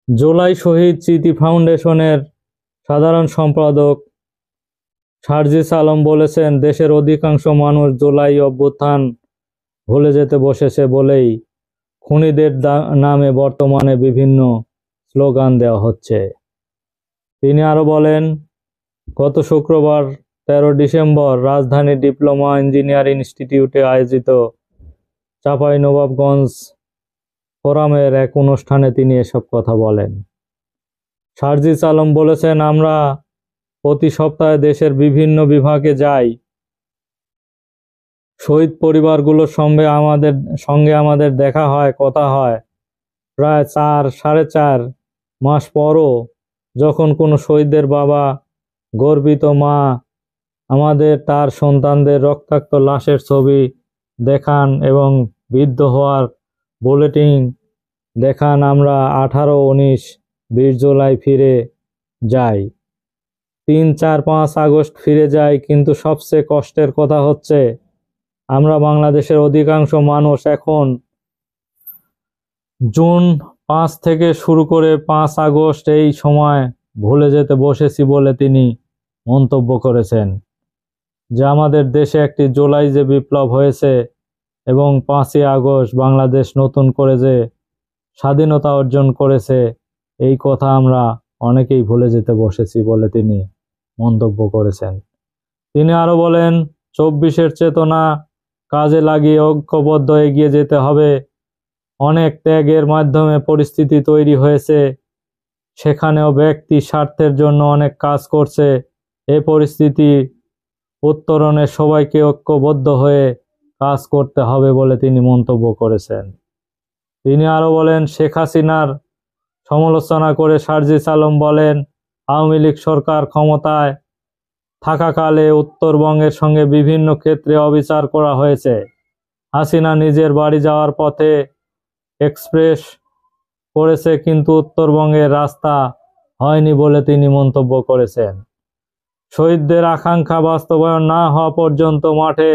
জুলাই শহীদ স্মৃতি ফাউন্ডেশনের সাধারণ সম্পাদক সার্জিস আলম বলেছেন, দেশের অধিকাংশ মানুষ জুলাই অভ্যুত্থান ভুলে যেতে বসেছে বলেই খুনিদের নামে বর্তমানে বিভিন্ন স্লোগান দেওয়া হচ্ছে। তিনি আরো বলেন, গত শুক্রবার 13 ডিসেম্বর রাজধানীর ডিপ্লোমা ইঞ্জিনিয়ার ইনস্টিটিউটে আয়োজিত চাঁপাইনবাবগঞ্জ ফোরামের এক অনুষ্ঠানে তিনি এসব কথা বলেন। সার্জিস আলম বলেছেন, আমরা প্রতি সপ্তাহে দেশের বিভিন্ন বিভাগে যাই, শহীদ পরিবারগুলোর সঙ্গে আমাদের দেখা হয়, কথা হয়। প্রায় 4-4.5 মাস পরও যখন কোনো শহীদের বাবা, গর্বিত মা আমাদের তার সন্তানদের রক্তাক্ত লাশের ছবি দেখান এবং বিদ্ধ হওয়ার বুলেটিন দেখান, আমরা 18, 19, 20 জুলাই ফিরে যাই, 3, 4, 5 আগস্ট ফিরে যাই। কিন্তু সবচেয়ে কষ্টের কথা হচ্ছে, আমরা বাংলাদেশের অধিকাংশ মানুষ এখন জুন 5 থেকে শুরু করে 5 আগস্ট এই সময় ভুলে যেতে বসেছি বলে তিনি মন্তব্য করেছেন যে আমাদের দেশে একটি জুলাই যে বিপ্লব হয়েছে এবং 5ই আগস্ট বাংলাদেশ নতুন করে যে স্বাধীনতা অর্জন করেছে, এই কথা আমরা অনেকেই ভুলে যেতে বসেছি বলে তিনি মন্তব্য করেছেন। তিনি আরো বলেন, 24-এর চেতনা কাজে লাগিয়ে ঐক্যবদ্ধ এগিয়ে যেতে হবে। অনেক ত্যাগের মাধ্যমে পরিস্থিতি তৈরি হয়েছে, সেখানেও ব্যক্তি স্বার্থের জন্য অনেক কাজ করছে। এই পরিস্থিতি উত্তরণে সবাইকে ঐক্যবদ্ধ হয়ে কাজ করতে হবে বলে তিনি মন্তব্য করেছেন। তিনি আরো বলেন, শেখ হাসিনার সমালোচনা করে সার্জিস আলম বলেন, আওয়ামী লীগ সরকার ক্ষমতায় থাকাকালে উত্তরবঙ্গের সঙ্গে বিভিন্ন ক্ষেত্রে অবিচার করা হয়েছে। হাসিনা নিজের বাড়ি যাওয়ার পথে এক্সপ্রেস করেছে, কিন্তু উত্তরবঙ্গের রাস্তা হয়নি বলে তিনি মন্তব্য করেছেন। শহীদদের আকাঙ্ক্ষা বাস্তবায়ন না হওয়া পর্যন্ত মাঠে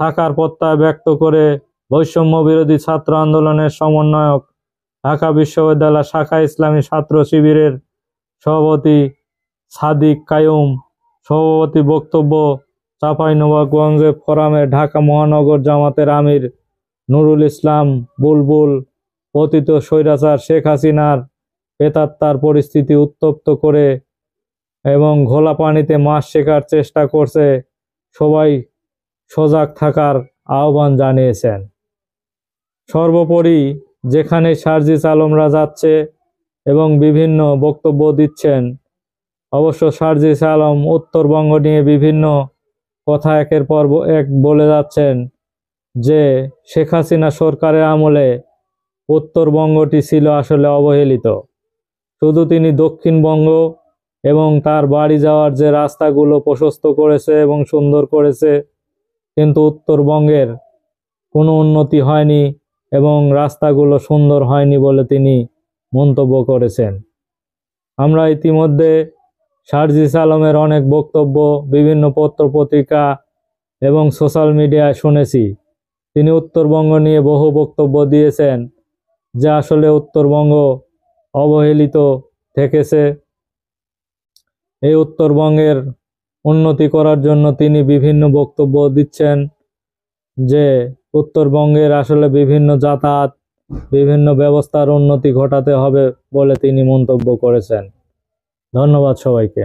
থাকার প্রত্যয় ব্যক্ত করে বৈষম্য বিরোধী ছাত্র আন্দোলনের সমন্বয়ক, ঢাকা বিশ্ববিদ্যালয় শাখা ইসলামী ছাত্র শিবিরের সভাপতি সাদিক কায়ুম সভাপতি বক্তব্য, চাঁপাইনবাবগঞ্জ ফোরামে ঢাকা মহানগর জামাতের আমির নুরুল ইসলাম বুলবুল, পতিত স্বৈরাচার শেখ হাসিনার প্রেতাত্মার পরিস্থিতি উত্তপ্ত করে এবং ঘোলা পানিতে মাছ শেখার চেষ্টা করছে, সবাই সজাগ থাকার আহ্বান জানিয়েছেন। সর্বোপরি যেখানে সার্জিস আলমরা যাচ্ছে এবং বিভিন্ন বক্তব্য দিচ্ছেন, অবশ্য সার্জিস আলম উত্তরবঙ্গ নিয়ে বিভিন্ন কথা একের পর এক বলে যাচ্ছেন যে শেখ হাসিনা সরকারের আমলে উত্তরবঙ্গটি ছিল আসলে অবহেলিত। শুধু তিনি দক্ষিণবঙ্গ এবং তার বাড়ি যাওয়ার যে রাস্তাগুলো প্রশস্ত করেছে এবং সুন্দর করেছে, কিন্তু উত্তরবঙ্গের কোনো উন্নতি হয়নি এবং রাস্তাগুলো সুন্দর হয়নি বলে তিনি মন্তব্য করেছেন। আমরা ইতিমধ্যে সার্জিস আলমের অনেক বক্তব্য বিভিন্ন পত্রপত্রিকা এবং সোশ্যাল মিডিয়ায় শুনেছি। তিনি উত্তরবঙ্গ নিয়ে বহু বক্তব্য দিয়েছেন যে আসলে উত্তরবঙ্গ অবহেলিত থেকেছে। এই উত্তরবঙ্গের উন্নতি করার জন্য তিনি বিভিন্ন বক্তব্য দিচ্ছেন যে উত্তরবঙ্গের আসলে বিভিন্ন যাতায়াত, বিভিন্ন ব্যবস্থার উন্নতি ঘটাতে হবে বলে তিনি মন্তব্য করেছেন। ধন্যবাদ সবাইকে।